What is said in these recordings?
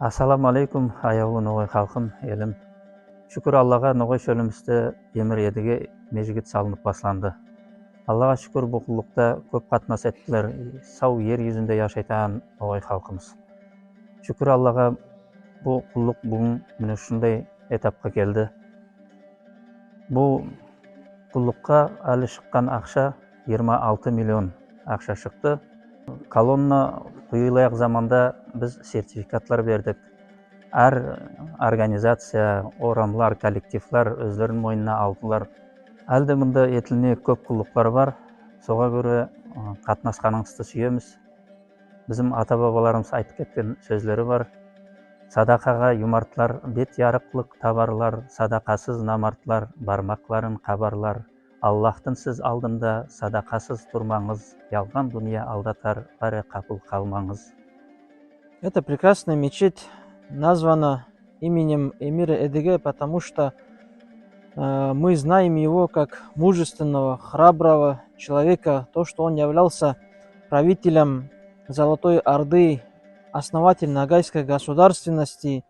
Ассаламу алейкум, аяулы ноғай халқым, елім. Шүкір Аллаға ноғай шөлімізді емір едіге межігіт салынып басланды. Аллаға шүкір бұл құллықта көп қатынас еттілер, сау ер yüzінде яшайтаған ноғай халқымыз. Шүкір Аллаға бұл құллық бүгін міне шындай этапқа келді. Бұл құллыққа әлі шыққан ақша 26 миллион ақша шықты. Колонна құйылайық заманда біз сертификатлар бердік. Әр организация, орамлар, коллективлар өздерін мойнына алдылар. Әлді мұнда етіліне көп құллықлар бар. Соға көрі қатынасқаныңызды сүйеміз. Bizim ата-бабаларымыз айтып кеткен сөздері бар. Садақаға юмартлар, бет ярықлық табарлар, садақасыз намартлар, бармақларын қабарлар. Аллахтың сіз алдында садақасыз тұрмаңыз, ялған дүния алдатар, бәрі қапыл қалмаңыз. Эта прекрасная мечеть названа именем эмира Эдиге, потому что мы знаем его как мужественного, храброго человека, то, что он являлся правителем Золотой Орды, основатель ногайской государственности.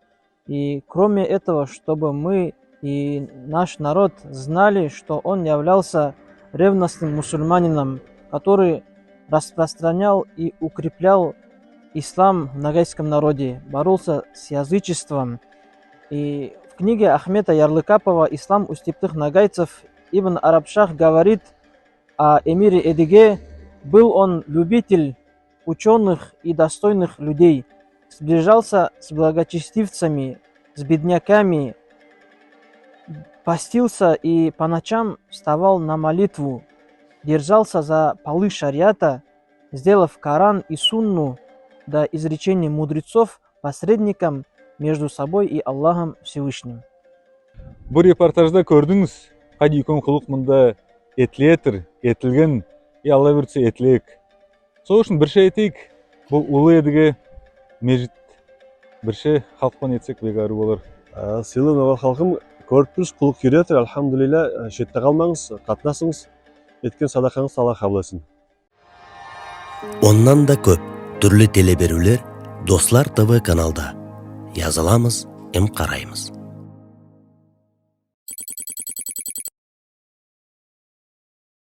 И кроме этого, чтобы мы и наш народ знали, что он являлся ревностным мусульманином, который распространял и укреплял ислам в ногайском народе, боролся с язычеством. И в книге Ахмета Ярлыкапова «Ислам у степных ногайцев» Ибн Арабшах говорит о эмире Эдиге: был он любитель ученых и достойных людей, сближался с благочестивцами, с бедняками, постился и по ночам вставал на молитву, держался за полы шариата, сделав Коран и Сунну до изречений мудрецов посредником между собой и Аллахом Всевышним. Бұл репортажда көрдіңіз, қай үйкен құлық мұнда етілетір, етілген, и Алла бүртсе етілек. Сол үшін бірше етейік, бұл ұлы едіге межит бірше халқпан етсек бегару болар. Сыйлы ноғай халқым, көріп тұрсыз, құлық үйретір, алхамдулилля, шетте қалмаңыз, қатынасыңыз, еткен садақаңыз Алла қабыл етсін. Оннан да көп түрлі телеберулер Достар ТВ каналда. Жазыламыз, қараймыз.